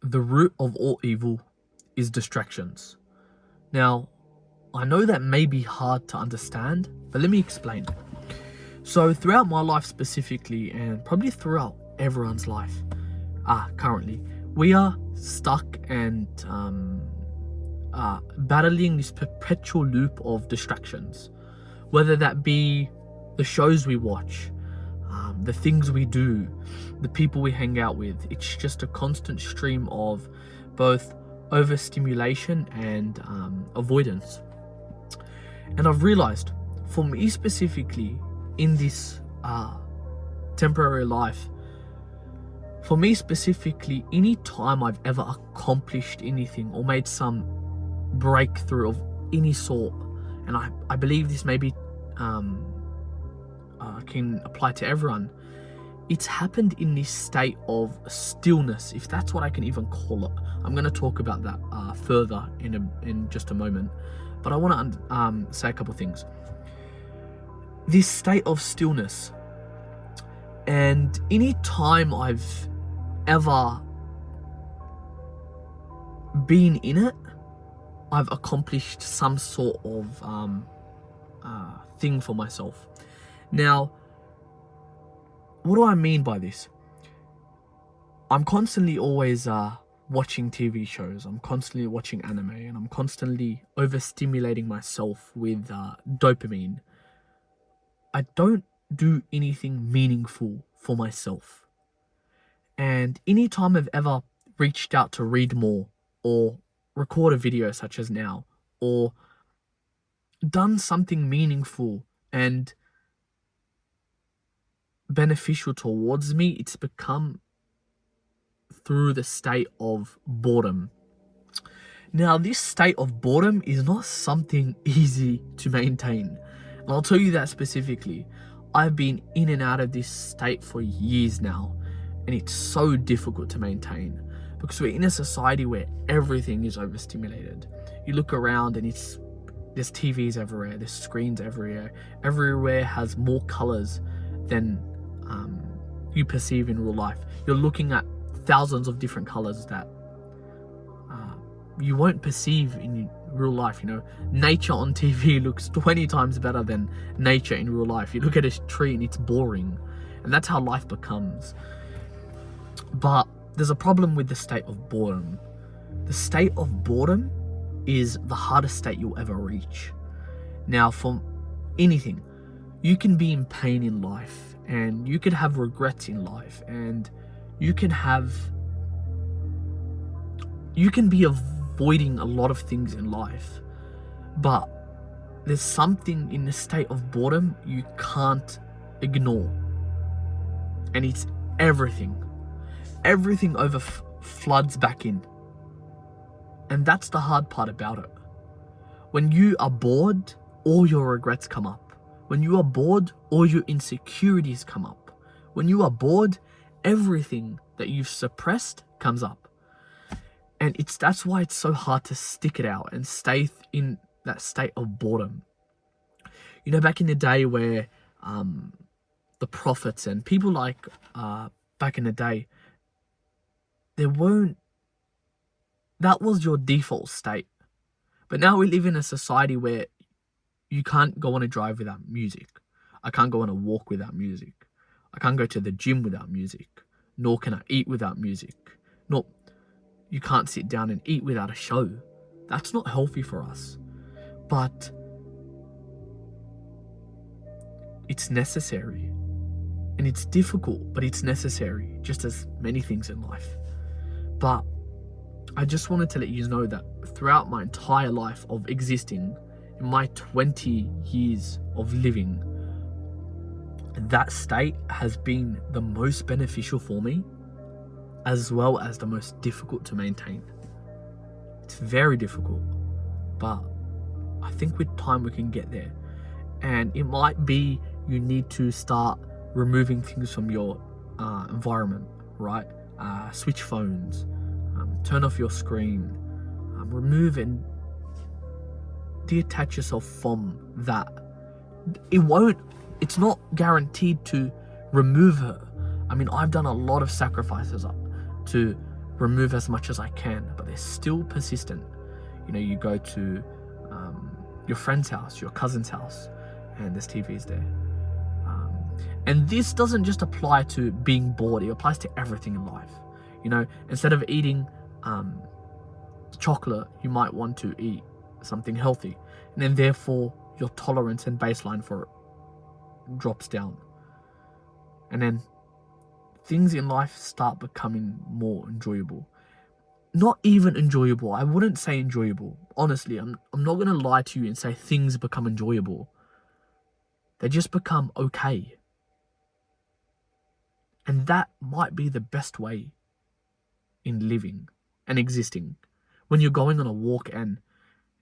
the root of all evil is distractions. Now, I know that may be hard to understand, but let me explain. So throughout my life specifically, and probably throughout everyone's life currently, we are stuck and battling this perpetual loop of distractions, whether that be the shows we watch, the things we do, the people we hang out with. It's just a constant stream of both overstimulation and avoidance. And I've realized, for me specifically, in this temporary life, for me specifically, any time I've ever accomplished anything or made some breakthrough of any sort, and I believe this maybe can apply to everyone, it's happened in this state of stillness, if that's what I can even call it. I'm going to talk about that further in just a moment, but I want to say a couple things. This state of stillness, and any time I've ever been in it, I've accomplished some sort of thing for myself. Now, what do I mean by this? I'm constantly always watching TV shows, I'm constantly watching anime, and I'm constantly overstimulating myself with dopamine. I don't do anything meaningful for myself. And anytime I've ever reached out to read more, or record a video such as now, or done something meaningful and beneficial towards me, it's become through the state of boredom. Now, this state of boredom is not something easy to maintain. And I'll tell you that specifically. I've been in and out of this state for years now, and it's so difficult to maintain because we're in a society where everything is overstimulated. You look around and there's TVs everywhere, there's screens everywhere. Everywhere has more colors than you perceive in real life. You're looking at thousands of different colors that you won't perceive in real life. You know, nature on TV looks 20 times better than nature in real life. You look at a tree and it's boring, and that's how life becomes. But there's a problem with the state of boredom. The state of boredom is the hardest state you'll ever reach. Now, for anything, you can be in pain in life, and you could have regrets in life, and you can be avoiding a lot of things in life, but there's something in the state of boredom you can't ignore, and it's everything floods back in. And that's the hard part about it. When you are bored, all your regrets come up. When you are bored, all your insecurities come up. When you are bored, everything that you've suppressed comes up. And that's why it's so hard to stick it out and stay in that state of boredom. You know, back in the day where the prophets and people like back in the day, that was your default state. But now we live in a society where you can't go on a drive without music. I can't go on a walk without music. I can't go to the gym without music. Nor can I eat without music. Nor you can't sit down and eat without a show. That's not healthy for us. But it's necessary. And it's difficult, but it's necessary, just as many things in life. But I just wanted to let you know that throughout my entire life of existing, in my 20 years of living, that state has been the most beneficial for me, as well as the most difficult to maintain. It's very difficult, but I think with time we can get there. And it might be you need to start removing things from your environment, right? Switch phones, turn off your screen, remove and detach yourself from that. It's not guaranteed to remove her. I mean, I've done a lot of sacrifices to remove as much as I can, but they're still persistent. You know, you go to your friend's house, your cousin's house, and there's TVs there. And this doesn't just apply to being bored, it applies to everything in life. You know, instead of eating chocolate, you might want to eat something healthy, and then therefore your tolerance and baseline for it drops down. And then things in life start becoming more enjoyable. Not even enjoyable, I wouldn't say enjoyable. Honestly, I'm not going to lie to you and say things become enjoyable. They just become okay. And that might be the best way in living and existing. When you're going on a walk and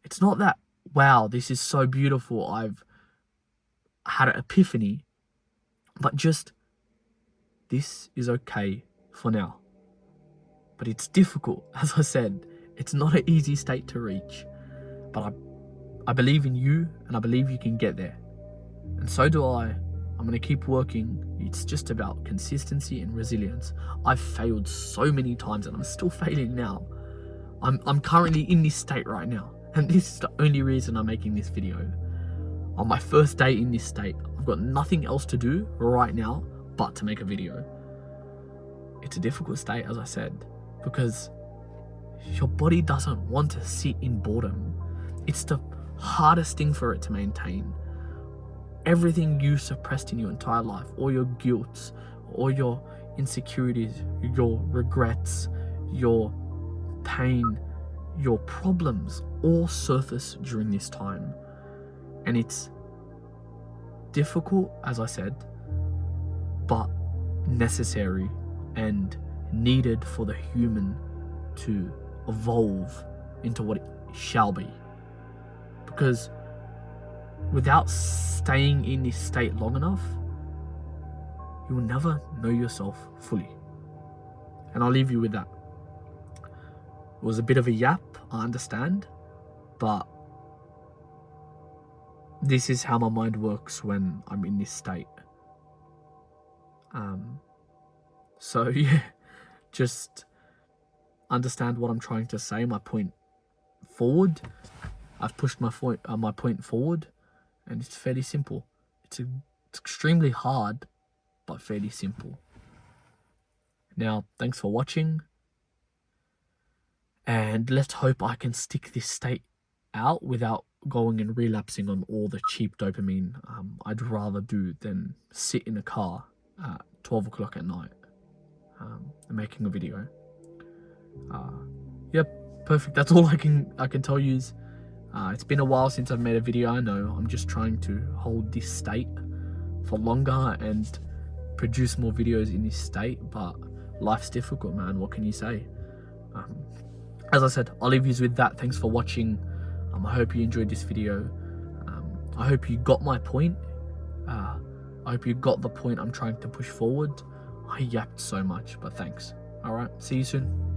it's not that, wow, this is so beautiful, I've had an epiphany, but just, this is okay for now. But it's difficult, as I said, it's not an easy state to reach. But I believe in you, and I believe you can get there. And so do I. I'm going to keep working. It's just about consistency and resilience. I've failed so many times and I'm still failing now. I'm currently in this state right now. And this is the only reason I'm making this video. On my first day in this state, I've got nothing else to do right now but to make a video. It's a difficult state, as I said, because your body doesn't want to sit in boredom. It's the hardest thing for it to maintain. Everything you suppressed in your entire life, all your guilt, all your insecurities, your regrets, your pain, your problems, all surface during this time. And it's difficult, as I said, but necessary and needed for the human to evolve into what it shall be. Because without staying in this state long enough, you will never know yourself fully. And I'll leave you with that. It was a bit of a yap, I understand, but this is how my mind works when I'm in this state. So yeah, just understand what I'm trying to say, my point forward. I've pushed my point forward, and it's fairly simple. It's extremely hard, but fairly simple. Now, thanks for watching, and let's hope I can stick this state out without going and relapsing on all the cheap dopamine I'd rather do than sit in a car at 12 o'clock at night and making a video. Yep, perfect. That's all I can tell you. It's been a while since I've made a video. I know I'm just trying to hold this state for longer and produce more videos in this state, but life's difficult, man. What can you say? As I said, I'll leave you with that. Thanks for watching. I hope you enjoyed this video. I hope you got my point. I hope you got the point I'm trying to push forward. I yapped so much, but thanks. Alright, see you soon.